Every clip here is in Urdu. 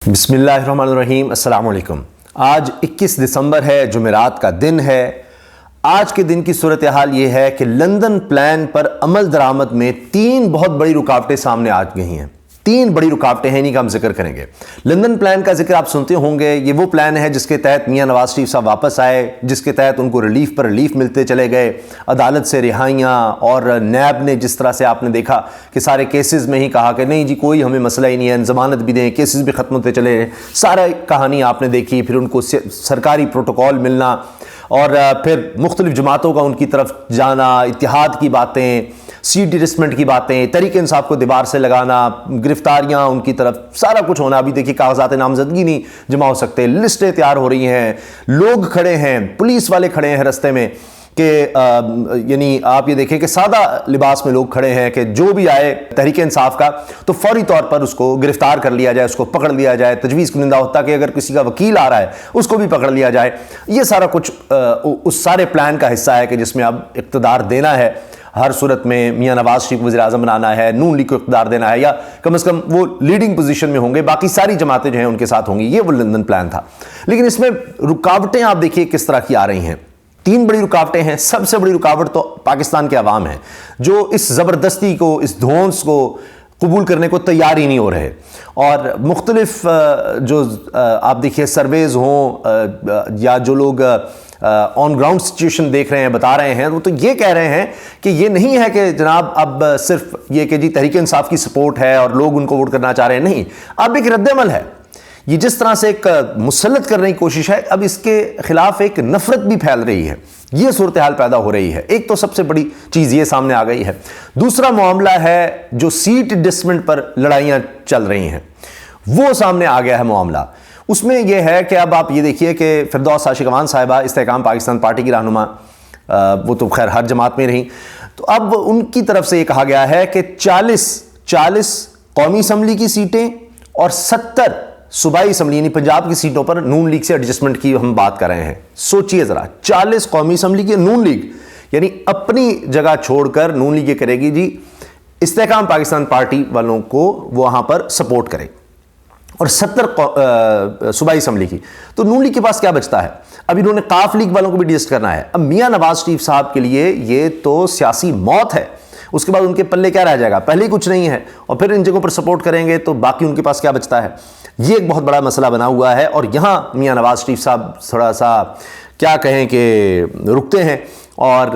بسم اللہ الرحمن الرحیم۔ السلام علیکم۔ آج 21 دسمبر ہے، جمعرات کا دن ہے۔ آج کے دن کی صورتحال یہ ہے کہ لندن پلان پر عمل درآمد میں 3 بہت بڑی رکاوٹیں سامنے آ گئی ہیں۔ 3 بڑی رکاوٹیں ہیں، انہیں کا ہم ذکر کریں گے۔ لندن پلان کا ذکر آپ سنتے ہوں گے، یہ وہ پلان ہے جس کے تحت میاں نواز شریف صاحب واپس آئے، جس کے تحت ان کو ریلیف پر ریلیف ملتے چلے گئے، عدالت سے رہائیاں، اور نیب نے جس طرح سے آپ نے دیکھا کہ سارے کیسز میں ہی کہا کہ نہیں جی کوئی ہمیں مسئلہ ہی نہیں ہے، ضمانت بھی دیں، کیسز بھی ختم ہوتے چلے، سارا کہانی آپ نے دیکھی۔ پھر ان کو سرکاری پروٹوکول ملنا، اور پھر مختلف جماعتوں کا ان کی طرف جانا، اتحاد کی باتیں، سیٹ ایڈجسٹمنٹ کی باتیں، تحریک انصاف کو دیوار سے لگانا، گرفتاریاں ان کی طرف، سارا کچھ ہونا۔ ابھی دیکھیے کاغذات نامزدگی نہیں جمع ہو سکتے، لسٹیں تیار ہو رہی ہیں، لوگ کھڑے ہیں، پولیس والے کھڑے ہیں رستے میں کہ یعنی آپ یہ دیکھیں کہ سادہ لباس میں لوگ کھڑے ہیں کہ جو بھی آئے تحریک انصاف کا تو فوری طور پر اس کو گرفتار کر لیا جائے، اس کو پکڑ لیا جائے، تجویز کنندہ ہوتا کہ اگر کسی کا وکیل آ رہا ہے اس کو بھی پکڑ لیا جائے۔ یہ سارا کچھ اس سارے پلان کا حصہ ہے کہ جس میں اب اقتدار دینا ہے، ہر صورت میں میاں نواز شریف کو وزیر اعظم بنانا ہے، نون لیگ کو اقتدار دینا ہے، یا کم از کم وہ لیڈنگ پوزیشن میں ہوں گے، باقی ساری جماعتیں جو ہیں ان کے ساتھ ہوں گی۔ یہ وہ لندن پلان تھا، لیکن اس میں رکاوٹیں آپ دیکھیے کس طرح کی آ رہی ہیں۔ 3 بڑی رکاوٹیں ہیں۔ سب سے بڑی رکاوٹ تو پاکستان کے عوام ہیں، جو اس زبردستی کو، اس دھونس کو قبول کرنے کو تیار ہی نہیں ہو رہے، اور مختلف جو آپ دیکھیے سرویز ہوں یا جو لوگ آن گراؤنڈ سچویشن دیکھ رہے ہیں، بتا رہے ہیں، وہ تو یہ کہہ رہے ہیں کہ یہ نہیں ہے کہ جناب اب صرف یہ کہ جی تحریک انصاف کی سپورٹ ہے اور لوگ ان کو ووٹ کرنا چاہ رہے ہیں، نہیں، اب ایک رد عمل ہے۔ یہ جس طرح سے ایک مسلط کرنے کی کوشش ہے، اب اس کے خلاف ایک نفرت بھی پھیل رہی ہے، یہ صورتحال پیدا ہو رہی ہے۔ ایک تو سب سے بڑی چیز یہ سامنے آ گئی ہے۔ دوسرا معاملہ ہے جو سیٹ ایڈجسٹمنٹ پر لڑائیاں چل رہی ہیں، وہ سامنے آ گیا ہے معاملہ۔ اس میں یہ ہے کہ اب آپ یہ دیکھیے کہ فردوس عاشقوان صاحبہ استحکام پاکستان پارٹی کی رہنما، وہ تو خیر ہر جماعت میں رہیں، تو اب ان کی طرف سے یہ کہا گیا ہے کہ 40 قومی اسمبلی کی سیٹیں اور 70 صوبائی اسمبلی یعنی پنجاب کی سیٹوں پر نون لیگ سے ایڈجسٹمنٹ کی ہم بات کر رہے ہیں۔ سوچئے ذرا، 40 قومی اسمبلی کی نون لیگ یعنی اپنی جگہ چھوڑ کر نون لیگ یہ کرے گی جی استحکام پاکستان پارٹی والوں کو وہاں پر سپورٹ کرے، اور 70 صوبائی اسمبلی کی، تو نون لیگ کے پاس کیا بچتا ہے؟ اب انہوں نے قاف لیگ والوں کو بھی ایڈجسٹ کرنا ہے۔ اب میاں نواز شریف صاحب کے لیے یہ تو سیاسی موت ہے۔ اس کے بعد ان کے پلے کیا رہ جائے گا؟ پہلے ہی کچھ نہیں ہے، اور پھر ان جگہوں پر سپورٹ کریں گے تو باقی ان کے پاس کیا بچتا ہے؟ یہ ایک بہت بڑا مسئلہ بنا ہوا ہے، اور یہاں میاں نواز شریف صاحب تھوڑا سا کیا کہیں کہ رکتے ہیں، اور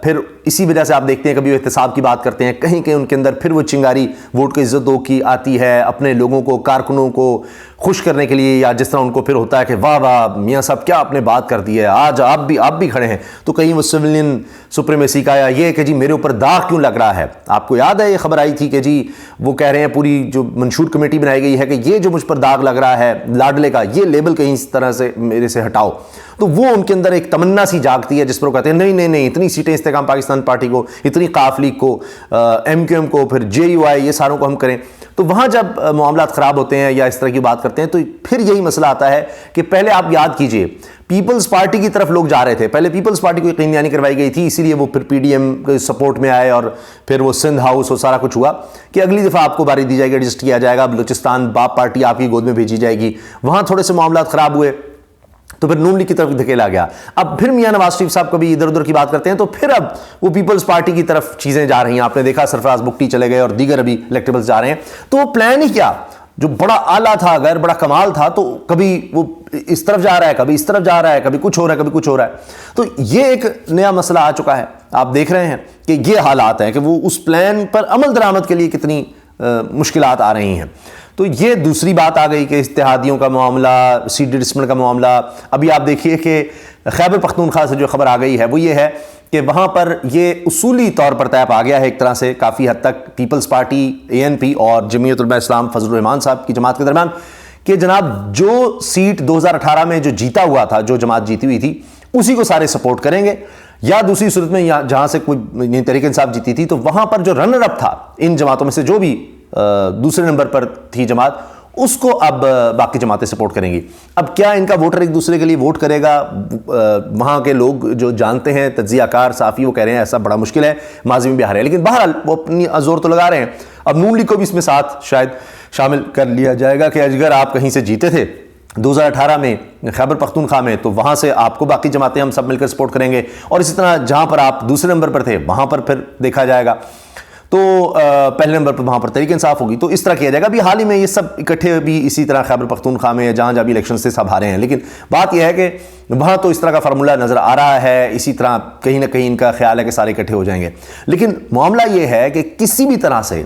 پھر اسی وجہ سے آپ دیکھتے ہیں کبھی وہ احتساب کی بات کرتے ہیں، کہیں ان کے اندر پھر وہ چنگاری ووٹ کی عزت دو کی آتی ہے، اپنے لوگوں کو، کارکنوں کو خوش کرنے کے لیے، یا جس طرح ان کو پھر ہوتا ہے کہ واہ واہ میاں صاحب کیا آپ نے بات کر دی ہے، آج آپ بھی کھڑے ہیں، تو کہیں وہ سویلین سپریمیسی کا، یا یہ کہ جی میرے اوپر داغ کیوں لگ رہا ہے۔ آپ کو یاد ہے یہ خبر آئی تھی کہ جی وہ کہہ رہے ہیں، پوری جو منشور کمیٹی بنائی گئی ہے کہ یہ جو مجھ پر داغ لگ رہا ہے لاڈلے کا، یہ لیبل کہیں اس طرح سے میرے سے ہٹاؤ۔ تو وہ ان کے اندر ایک تمنا سی جاگتی ہے جس پر وہ کہتے ہیں نہیں اتنی سیٹیں استحکام پاکستان پارٹی کو، اتنی قاف لیگ کو، ایم کیو ایم کو، پھر جے یو آئی، یہ ساروں کو ہم کریں۔ تو وہاں جب معاملات خراب ہوتے ہیں یا اس طرح کی بات کرتے ہیں تو پھر یہی مسئلہ آتا ہے کہ پہلے آپ یاد کیجئے پیپلز پارٹی کی طرف لوگ جا رہے تھے، پہلے پیپلز پارٹی کو یقین دہانی کروائی گئی تھی، اسی لیے وہ پھر پی ڈی ایم کے سپورٹ میں آئے، اور پھر وہ سندھ ہاؤس اور سارا کچھ ہوا کہ اگلی دفعہ آپ کو باری دی جائے گی، ایڈجسٹ کیا جائے گا، بلوچستان باپ پارٹی آپ کی گود میں بھیجی جائے گی۔ وہاں تھوڑے سے معاملات خراب ہوئے تو پھر نون لیگ کی طرف دھکیلا گیا۔ اب پھر میاں نواز شریف صاحب کبھی ادھر ادھر کی بات کرتے ہیں تو پھر اب وہ پیپلز پارٹی کی طرف چیزیں جا رہی ہیں۔ آپ نے دیکھا سرفراز بگٹی چلے گئے اور دیگر ابھی الیکٹیبلز جا رہے ہیں، تو وہ پلان ہی کیا جو بڑا اعلیٰ تھا، اگر بڑا کمال تھا، تو کبھی وہ اس طرف جا رہا ہے، کبھی اس طرف جا رہا ہے، کبھی کچھ ہو رہا ہے، کبھی کچھ ہو رہا ہے۔ تو یہ ایک نیا مسئلہ آ چکا ہے۔ آپ دیکھ رہے ہیں کہ یہ حالات ہیں کہ وہ اس پلان پر عمل درآمد کے لیے کتنی مشکلات آ رہی ہیں۔ تو یہ دوسری بات آ گئی کہ اتحادیوں کا معاملہ، سیٹ ایڈجسٹمنٹ کا معاملہ۔ ابھی آپ دیکھیے کہ خیبر پختونخوا سے جو خبر آ گئی ہے وہ یہ ہے کہ وہاں پر یہ اصولی طور پر طے پا گیا ہے ایک طرح سے کافی حد تک پیپلز پارٹی، اے این پی اور جمعیت علماء اسلام فضل الرحمان صاحب کی جماعت کے درمیان، کہ جناب جو سیٹ 2018 میں جو جیتا ہوا تھا، جو جماعت جیتی ہوئی تھی، اسی کو سارے سپورٹ کریں گے، یا دوسری صورت میں جہاں سے کوئی تحریک انصاف جیتی تھی تو وہاں پر جو رنر اپ تھا ان جماعتوں میں سے، جو بھی دوسرے نمبر پر تھی جماعت، اس کو اب باقی جماعتیں سپورٹ کریں گی۔ اب کیا ان کا ووٹر ایک دوسرے کے لیے ووٹ کرے گا؟ وہاں کے لوگ جو جانتے ہیں، تجزیہ کار صحافی، وہ کہہ رہے ہیں ایسا بڑا مشکل ہے، ماضی میں بھی ہارے ہیں، لیکن بہرحال وہ اپنی زور تو لگا رہے ہیں۔ اب نون لیگ کو بھی اس میں ساتھ شاید شامل کر لیا جائے گا کہ اگر آپ کہیں سے جیتے تھے 2018 میں خیبر پختونخوا میں تو وہاں سے آپ کو باقی جماعتیں ہم سب مل کر سپورٹ کریں گے، اور اسی طرح جہاں پر آپ دوسرے نمبر پر تھے وہاں پر پھر دیکھا جائے گا تو پہلے نمبر پر وہاں پر تحریک انصاف ہوگی، تو اس طرح کیا جائے گا۔ ابھی حال ہی میں یہ سب اکٹھے بھی اسی طرح خیبر پختونخوا میں جہاں جہاں بھی الیکشن سے سب ہارے ہیں، لیکن بات یہ ہے کہ وہاں تو اس طرح کا فارمولہ نظر آ رہا ہے، اسی طرح کہیں نہ کہیں ان کا خیال ہے کہ سارے اکٹھے ہو جائیں گے، لیکن معاملہ یہ ہے کہ کسی بھی طرح سے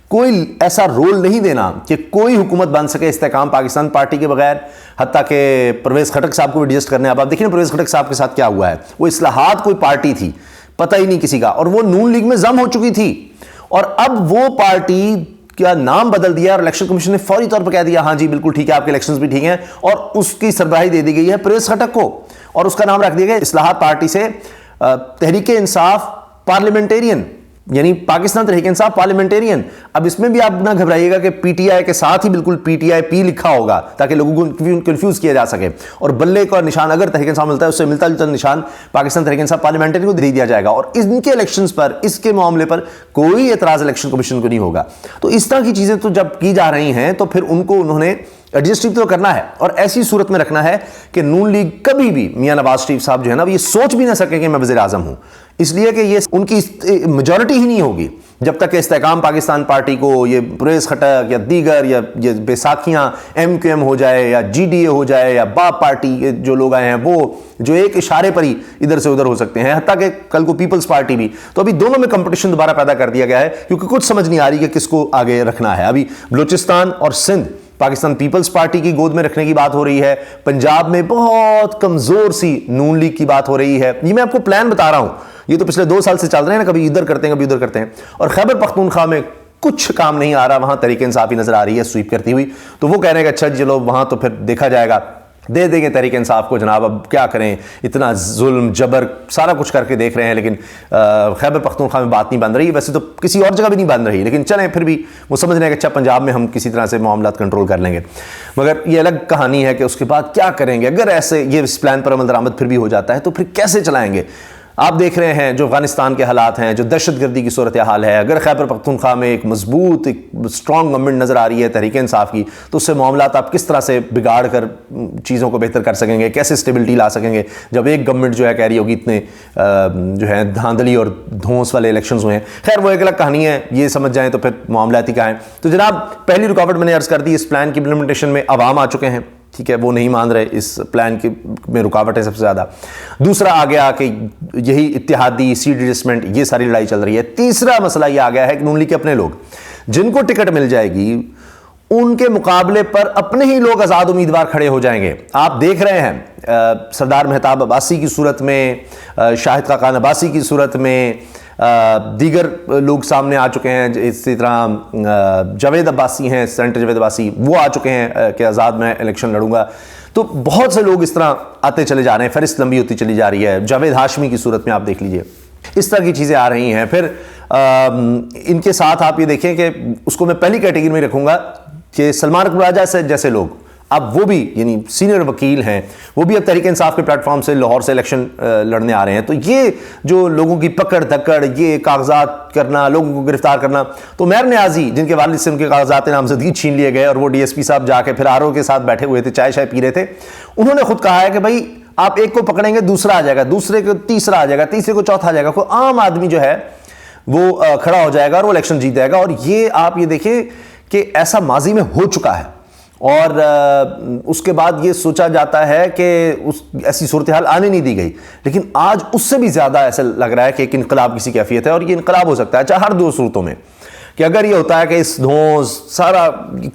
کوئی ایسا رول نہیں دینا کہ کوئی حکومت بن سکے استحکام پاکستان پارٹی کے بغیر، حتیٰ کہ پرویز خٹک صاحب کو بھی ایڈجسٹ کرنے۔ اب آپ دیکھیں پرویز خٹک صاحب کے ساتھ کیا ہوا ہے، وہ اصلاحات کوئی پارٹی تھی پتہ ہی نہیں کسی کا، اور وہ نون لیگ میں ضم ہو چکی تھی، اور اب وہ پارٹی کا نام بدل دیا، اور الیکشن کمیشن نے فوری طور پر کہہ دیا ہاں جی بالکل ٹھیک ہے، آپ کے الیکشنز بھی ٹھیک ہیں، اور اس کی سربراہی دے دی گئی ہے پرویز خٹک کو، اور اس کا نام رکھ دیا گیا اصلاحات پارٹی سے تحریک انصاف پارلیمنٹیرین، یعنی پاکستان تحریک انصاف پارلیمنٹیرین۔ اب اس میں بھی آپ نہ گھبرائیے گا کہ پی ٹی آئی کے ساتھ ہی بالکل پی ٹی آئی پی لکھا ہوگا تاکہ لوگوں کو کنفیوز کیا جا سکے، اور بلے کا نشان اگر تحریک انصاف ملتا ہے اس سے ملتا جلتا نشان پاکستان تحریک انصاف پارلیمنٹیرین کو دے دیا جائے گا، اور ان کے الیکشنز پر اس کے معاملے پر کوئی اعتراض الیکشن کمیشن کو نہیں ہوگا۔ تو اس طرح کی چیزیں تو جب کی جا رہی ہیں تو پھر ان کو انہوں نے ایڈجسٹ تو کرنا ہے، اور ایسی صورت میں رکھنا ہے کہ نون لیگ کبھی بھی میاں نواز شریف صاحب جو ہے نا یہ سوچ بھی نہ سکے کہ میں وزیر اعظم ہوں، اس لیے کہ یہ ان کی میجورٹی ہی نہیں ہوگی جب تک کہ استحکام پاکستان پارٹی کو یہ پرویز خٹک یا دیگر یا یہ بیساکھیاں ایم کیو ایم ہو جائے یا جی ڈی اے ہو جائے یا باپ پارٹی جو لوگ آئے ہیں وہ جو ایک اشارے پر ہی ادھر سے ادھر ہو سکتے ہیں، حتیٰ کہ کل کو پیپلز پارٹی بھی، تو ابھی دونوں میں کمپٹیشن دوبارہ پیدا کر دیا گیا ہے کیونکہ کچھ سمجھ نہیں آ رہی کہ کس کو آگے رکھنا ہے۔ ابھی بلوچستان اور سندھ پاکستان پیپلز پارٹی کی گود میں رکھنے کی بات ہو رہی ہے، پنجاب میں بہت کمزور سی نون لیگ کی بات ہو رہی ہے، یہ میں آپ کو پلان بتا رہا ہوں، یہ تو پچھلے 2 سال سے چل رہے ہیں نا، کبھی ادھر کرتے ہیں کبھی ادھر کرتے ہیں، اور خیبر پختونخوا میں کچھ کام نہیں آ رہا، وہاں تحریک انصاف ہی نظر آ رہی ہے سویپ کرتی ہوئی، تو وہ کہہ رہے ہیں کہ اچھا چلو وہاں تو پھر دیکھا جائے گا، دے دیں گے تحریک انصاف کو جناب، اب کیا کریں، اتنا ظلم جبر سارا کچھ کر کے دیکھ رہے ہیں، لیکن خیبر پختونخوا میں بات نہیں بن رہی، ویسے تو کسی اور جگہ بھی نہیں بن رہی، لیکن چلیں پھر بھی وہ سمجھ رہے ہیں کہ اچھا پنجاب میں ہم کسی طرح سے معاملات کنٹرول کر لیں گے، مگر یہ الگ کہانی ہے کہ اس کے بعد کیا کریں گے اگر ایسے یہ اس پلان پر عمل درآمد پھر بھی ہو جاتا ہے تو پھر کیسے چلائیں گے۔ آپ دیکھ رہے ہیں جو افغانستان کے حالات ہیں، جو دہشت گردی کی صورتحال ہے، اگر خیبر پختونخوا میں ایک مضبوط ایک اسٹرانگ گورنمنٹ نظر آ رہی ہے تحریک انصاف کی، تو اس سے معاملات آپ کس طرح سے بگاڑ کر چیزوں کو بہتر کر سکیں گے، کیسے اسٹیبلٹی لا سکیں گے جب ایک گورنمنٹ جو ہے کہہ رہی ہوگی اتنے جو ہے دھاندلی اور دھونس والے الیکشنز ہوئے ہیں۔ خیر وہ ایک الگ کہانی ہے، یہ سمجھ جائیں تو پھر معاملاتی کا ہے۔ تو جناب پہلی رکاوٹ میں نے عرض کر دی، اس پلان کی امپلیمنٹیشن میں عوام آ چکے ہیں، ٹھیک ہے، وہ نہیں مان رہے، اس پلان کی میں رکاوٹ ہے سب سے زیادہ۔ دوسرا آ گیا کہ یہی اتحادی سیٹ ایڈجسٹمنٹ، یہ ساری لڑائی چل رہی ہے۔ تیسرا مسئلہ یہ آ گیا ہے کہ نون لیگ کے اپنے لوگ جن کو ٹکٹ مل جائے گی ان کے مقابلے پر اپنے ہی لوگ آزاد امیدوار کھڑے ہو جائیں گے۔ آپ دیکھ رہے ہیں سردار مہتاب عباسی کی صورت میں، شاہد خاقان عباسی کی صورت میں، دیگر لوگ سامنے آ چکے ہیں، اسی طرح جاوید عباسی ہیں، سینیٹر جاوید عباسی، وہ آ چکے ہیں کہ آزاد میں الیکشن لڑوں گا۔ تو بہت سے لوگ اس طرح آتے چلے جا رہے ہیں، فہرست لمبی ہوتی چلی جا رہی ہے۔ جاوید ہاشمی کی صورت میں آپ دیکھ لیجئے، اس طرح کی چیزیں آ رہی ہیں۔ پھر ان کے ساتھ آپ یہ دیکھیں کہ اس کو میں پہلی کیٹیگری میں رکھوں گا کہ سلمان اکبر راجہ سے جیسے لوگ، اب وہ بھی یعنی سینئر وکیل ہیں، وہ بھی اب تحریک انصاف کے پلیٹ فارم سے لاہور سے الیکشن لڑنے آ رہے ہیں۔ تو یہ جو لوگوں کی پکڑ دھکڑ، یہ کاغذات کرنا، لوگوں کو گرفتار کرنا، تو میر نیازی جن کے والد سے ان کے کاغذات نامزدگی چھین لیے گئے اور وہ ڈی ایس پی صاحب جا کے پھر آر او کے ساتھ بیٹھے ہوئے تھے، چائے شائے پی رہے تھے، انہوں نے خود کہا ہے کہ بھائی آپ ایک کو پکڑیں گے دوسرا آ جائے گا، دوسرے کو تیسرا آ جائے گا، تیسرے کو چوتھا آ جائے گا، کوئی عام آدمی جو ہے وہ کھڑا ہو جائے گا اور وہ الیکشن جیت جائے گا۔ اور یہ آپ یہ دیکھیں کہ ایسا ماضی میں ہو چکا ہے، اور اس کے بعد یہ سوچا جاتا ہے کہ ایسی صورتحال آنے نہیں دی گئی، لیکن آج اس سے بھی زیادہ ایسا لگ رہا ہے کہ ایک انقلاب کسی کیفیت ہے، اور یہ انقلاب ہو سکتا ہے چاہے ہر 2 صورتوں میں، کہ اگر یہ ہوتا ہے کہ اس دھونس سارا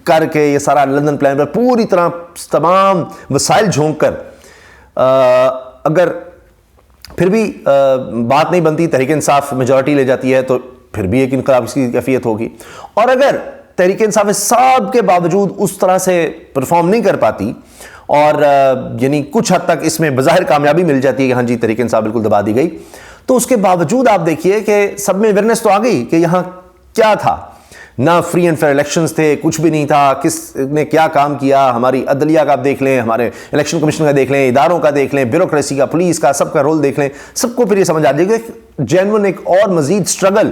کر کے یہ سارا لندن پلان پر پوری طرح تمام وسائل جھونک کر اگر پھر بھی بات نہیں بنتی، تحریک انصاف میجورٹی لے جاتی ہے، تو پھر بھی ایک انقلاب کی کیفیت ہوگی۔ اور اگر تحریک انصاف سب کے باوجود اس طرح سے پرفارم نہیں کر پاتی اور یعنی کچھ حد تک اس میں بظاہر کامیابی مل جاتی ہے کہ ہاں جی تحریک انصاف بالکل دبا دی گئی، تو اس کے باوجود آپ دیکھیے کہ سب میں اویئرنیس تو آ گئی کہ یہاں کیا تھا، نہ فری اینڈ فیئر الیکشنز تھے، کچھ بھی نہیں تھا، کس نے کیا کام کیا، ہماری عدلیہ کا آپ دیکھ لیں، ہمارے الیکشن کمیشن کا دیکھ لیں، اداروں کا دیکھ لیں، بیوروکریسی کا، پولیس کا، سب کا رول دیکھ لیں، سب کو پھر یہ سمجھ آ جائے گا کہ جینون ایک اور مزید سٹرگل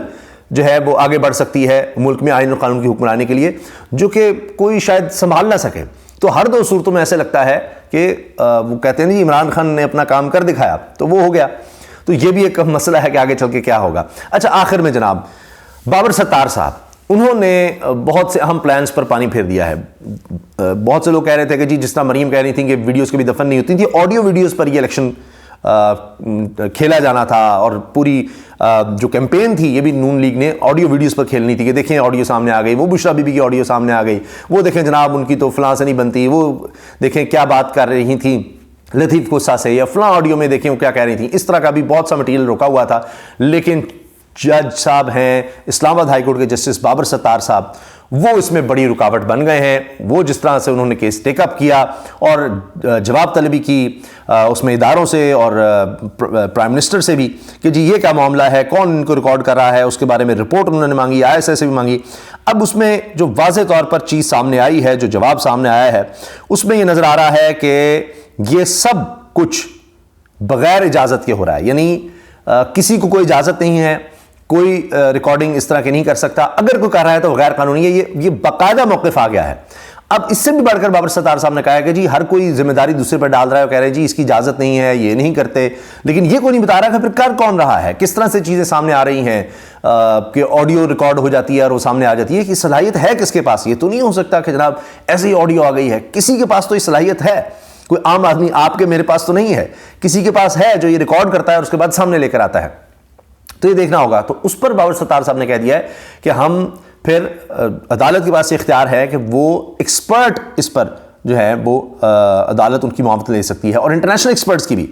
جو ہے وہ آگے بڑھ سکتی ہے ملک میں آئین اور قانون کی حکمرانی کے لیے، جو کہ کوئی شاید سنبھال نہ سکے۔ تو ہر دو صورتوں میں ایسے لگتا ہے کہ وہ کہتے ہیں نہیں عمران خان نے اپنا کام کر دکھایا تو وہ ہو گیا۔ تو یہ بھی ایک مسئلہ ہے کہ آگے چل کے کیا ہوگا۔ اچھا، آخر میں جناب بابر ستار صاحب، انہوں نے بہت سے اہم پلانز پر پانی پھیر دیا ہے۔ بہت سے لوگ کہہ رہے تھے کہ جی جس طرح مریم کہہ رہی تھیں کہ ویڈیوز کی بھی دفن نہیں ہوتی تھی، آڈیو ویڈیوز پر یہ الیکشن کھیلا جانا تھا، اور پوری جو کیمپین تھی یہ بھی نون لیگ نے آڈیو ویڈیوز پر کھیلنی تھی کہ دیکھیں آڈیو سامنے آ گئی، وہ بشرا بی بی کی آڈیو سامنے آ گئی، وہ دیکھیں جناب ان کی تو فلاں سے نہیں بنتی، وہ دیکھیں کیا بات کر رہی تھیں لطیف غصہ سے، یا فلاں آڈیو میں دیکھیں وہ کیا کہہ رہی تھیں۔ اس طرح کا بھی بہت سا مٹیریل روکا ہوا تھا، لیکن جج صاحب ہیں اسلام آباد ہائی کورٹ کے جسٹس بابر ستار صاحب، وہ اس میں بڑی رکاوٹ بن گئے ہیں۔ وہ جس طرح سے انہوں نے کیس ٹیک اپ کیا اور جواب طلبی کی اس میں اداروں سے اور پرائم منسٹر سے بھی کہ جی یہ کیا معاملہ ہے، کون ان کو ریکارڈ کر رہا ہے، اس کے بارے میں رپورٹ انہوں نے مانگی، ISI سے بھی مانگی۔ اب اس میں جو واضح طور پر چیز سامنے آئی ہے، جو جواب سامنے آیا ہے، اس میں یہ نظر آ رہا ہے کہ یہ سب کچھ بغیر اجازت کے ہو رہا ہے، یعنی کسی کو کوئی اجازت نہیں ہے، کوئی ریکارڈنگ اس طرح کی نہیں کر سکتا، اگر کوئی کر رہا ہے تو غیر قانونی ہے، یہ باقاعدہ موقف آ گیا ہے۔ اب اس سے بھی بڑھ کر بابر ستار صاحب نے کہا ہے کہ جی ہر کوئی ذمہ داری دوسرے پر ڈال رہا ہے، اور کہہ رہے ہیں جی اس کی اجازت نہیں ہے، یہ نہیں کرتے، لیکن یہ کوئی نہیں بتا رہا کہ پھر کر کون رہا ہے، کس طرح سے چیزیں سامنے آ رہی ہیں کہ آڈیو ریکارڈ ہو جاتی ہے اور وہ سامنے آ جاتی ہے، کہ صلاحیت ہے کس کے پاس؟ یہ تو نہیں ہو سکتا کہ جناب ایسی آڈیو آ گئی ہے، کسی کے پاس تو یہ صلاحیت ہے، کوئی عام آدمی آپ کے میرے پاس تو نہیں ہے، کسی کے پاس ہے جو یہ ریکارڈ کرتا ہے اور اس کے بعد سامنے لے کر آتا ہے۔ تو یہ دیکھنا ہوگا۔ تو اس پر بابر ستار صاحب نے کہہ دیا ہے کہ ہم پھر عدالت کے پاس یہ اختیار ہے کہ وہ ایکسپرٹ اس پر جو ہے وہ عدالت ان کی معاونت لے سکتی ہے، اور انٹرنیشنل ایکسپرٹس کی بھی،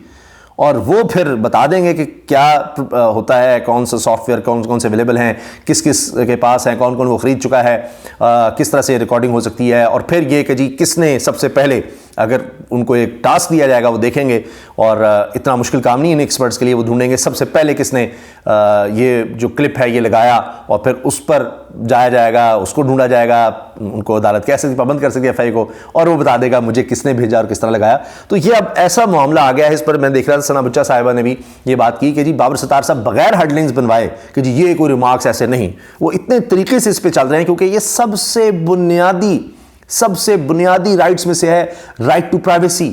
اور وہ پھر بتا دیں گے کہ کیا ہوتا ہے، کون سا سافٹ ویئر کون سے اویلیبل ہیں، کس کس کے پاس ہیں، کون کون وہ خرید چکا ہے، کس طرح سے ریکارڈنگ ہو سکتی ہے، اور پھر یہ کہ جی کس نے سب سے پہلے، اگر ان کو ایک ٹاسک دیا جائے گا وہ دیکھیں گے، اور اتنا مشکل کام نہیں ہے ان ایکسپرٹس کے لیے، وہ ڈھونڈیں گے سب سے پہلے کس نے یہ جو کلپ ہے یہ لگایا، اور پھر اس پر جایا جائے گا، اس کو ڈھونڈا جائے گا، ان کو عدالت کیسے پابند کر سکتی ہے FI کو، اور وہ بتا دے گا مجھے کس نے بھیجا اور کس طرح لگایا۔ تو یہ اب ایسا معاملہ آ گیا ہے، اس پر میں دیکھ رہا تھا ثنا بچہ صاحبہ نے بھی یہ بات کی کہ جی بابر ستار صاحب بغیر ہیڈ لائنز بنوائے کہ جی یہ کوئی ریمارکس ایسے نہیں، وہ اتنے طریقے سے اس پہ چل رہے ہیں، کیونکہ یہ سب سے بنیادی رائٹس میں سے ہے، رائٹ ٹو پرائیویسی،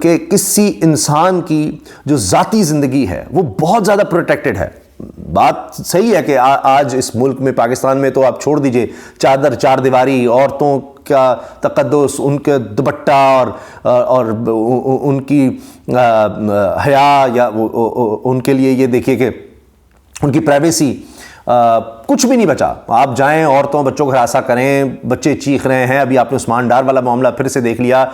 کہ کسی انسان کی جو ذاتی زندگی ہے وہ بہت زیادہ پروٹیکٹڈ ہے۔ بات صحیح ہے کہ آج اس ملک میں پاکستان میں تو آپ چھوڑ دیجئے چادر چار دیواری، عورتوں کا تقدس، ان کے دوپٹہ اور ان کی حیا، یا ان کے لیے یہ دیکھیے کہ ان کی پرائیویسی، کچھ بھی نہیں بچا۔ آپ جائیں عورتوں بچوں کو ہراساں کریں، بچے چیخ رہے ہیں۔ ابھی آپ نے عثمان ڈار والا معاملہ پھر سے دیکھ لیا،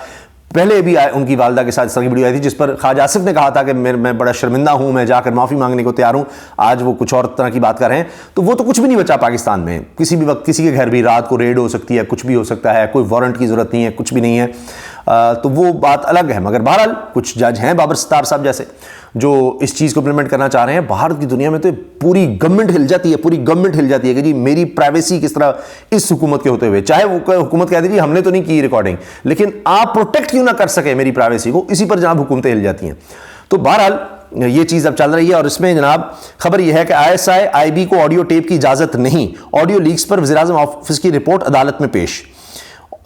پہلے بھی ان کی والدہ کے ساتھ اس طرح کی ویڈیو آئی تھی جس پر خواجہ آصف نے کہا تھا کہ میں بڑا شرمندہ ہوں، میں جا کر معافی مانگنے کو تیار ہوں۔ آج وہ کچھ اور طرح کی بات کر رہے ہیں، تو وہ تو کچھ بھی نہیں بچا پاکستان میں۔ کسی بھی وقت کسی کے گھر بھی رات کو ریڈ ہو سکتی ہے، کچھ بھی ہو سکتا ہے، کوئی وارنٹ کی ضرورت نہیں ہے، کچھ بھی نہیں ہے، تو وہ بات الگ ہے۔ مگر بہرحال کچھ جج ہیں بابر ستار صاحب جیسے جو اس چیز کو امپلیمنٹ کرنا چاہ رہے ہیں۔ باہر کی دنیا میں تو پوری گورنمنٹ ہل جاتی ہے، کہ جی میری پرائیویسی کس طرح اس حکومت کے ہوتے ہوئے، چاہے وہ حکومت کہہ دیجیے ہم نے تو نہیں کی ریکارڈنگ، لیکن آپ پروٹیکٹ کیوں نہ کر سکے میری پرائیویسی کو، اسی پر جناب حکومتیں ہل جاتی ہیں۔ تو بہرحال یہ چیز اب چل رہی ہے، اور اس میں جناب خبر یہ ہے کہ ISI کو آڈیو ٹیپ کی اجازت نہیں، آڈیو لیکس پر وزیراعظم آفس کی رپورٹ عدالت میں پیش۔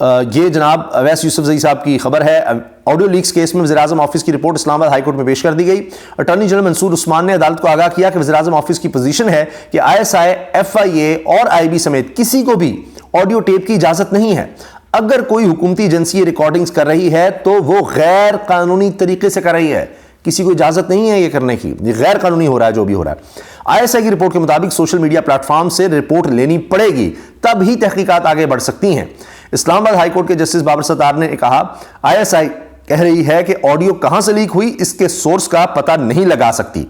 یہ جناب اویس یوسف زئی صاحب کی خبر ہے۔ آڈیو لیکس کیس میں وزیراعظم آفس کی رپورٹ اسلام آباد ہائی کورٹ میں پیش کر دی گئی۔ اٹارنی جنرل منصور عثمان نے عدالت کو آگاہ کیا کہ وزیراعظم آفس کی پوزیشن ہے کہ ISI، FIA اور IB سمیت کسی کو بھی آڈیو ٹیپ کی اجازت نہیں ہے۔ اگر کوئی حکومتی ایجنسی ریکارڈنگز کر رہی ہے تو وہ غیر قانونی طریقے سے کر رہی ہے، کسی کو اجازت نہیں ہے یہ کرنے کی، یہ غیر قانونی ہو رہا ہے جو بھی ہو رہا ہے۔ ISI کی رپورٹ کے مطابق سوشل میڈیا پلیٹ فارم سے رپورٹ لینی پڑے گی، تب ہی تحقیقات آگے بڑھ سکتی ہیں۔ اسلام آباد ہائی کورٹ کے جسٹس بابر ستار نے کہا ISI کہہ رہی ہے کہ آڈیو کہاں سے لیک ہوئی اس کے سورس کا پتہ نہیں لگا سکتی۔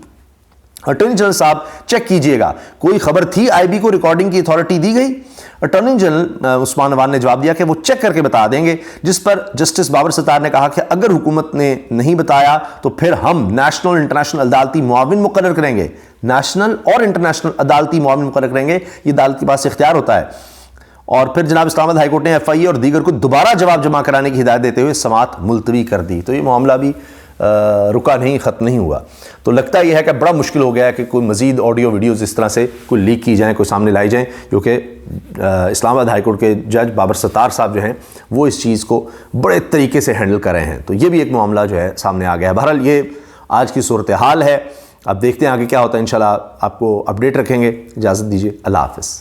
اٹارنی جنرل صاحب چیک کیجئے گا، کوئی خبر تھی IB کو ریکارڈنگ کی اتھارٹی دی گئی؟ اٹارنی جنرل عثمان عوان نے جواب دیا کہ وہ چیک کر کے بتا دیں گے، جس پر جسٹس بابر ستار نے کہا کہ اگر حکومت نے نہیں بتایا تو پھر ہم نیشنل اور انٹرنیشنل عدالتی معاون مقرر کریں گے، نیشنل اور انٹرنیشنل عدالتی معاون مقرر کریں گے، یہ عدالت کے پاس اختیار ہوتا ہے۔ اور پھر جناب اسلام آباد ہائی کورٹ نے FIA اور دیگر کو دوبارہ جواب جمع کرانے کی ہدایت دیتے ہوئے سماعت ملتوی کر دی۔ تو یہ معاملہ بھی رکا نہیں، ختم نہیں ہوا. تو لگتا یہ ہے کہ بڑا مشکل ہو گیا ہے کہ کوئی مزید آڈیو ویڈیوز اس طرح سے کوئی لیک کی جائیں، کوئی سامنے لائی جائیں، کیونکہ اسلام آباد ہائی کورٹ کے جج بابر ستار صاحب جو ہیں وہ اس چیز کو بڑے طریقے سے ہینڈل کر رہے ہیں. تو یہ بھی ایک معاملہ جو ہے سامنے آ گیا ہے. بہرحال یہ آج کی صورتحال ہے. اب دیکھتے ہیں آگے کیا ہوتا ہے. انشاءاللہ آپ کو اپڈیٹ رکھیں گے. اجازت دیجیے. اللہ حافظ.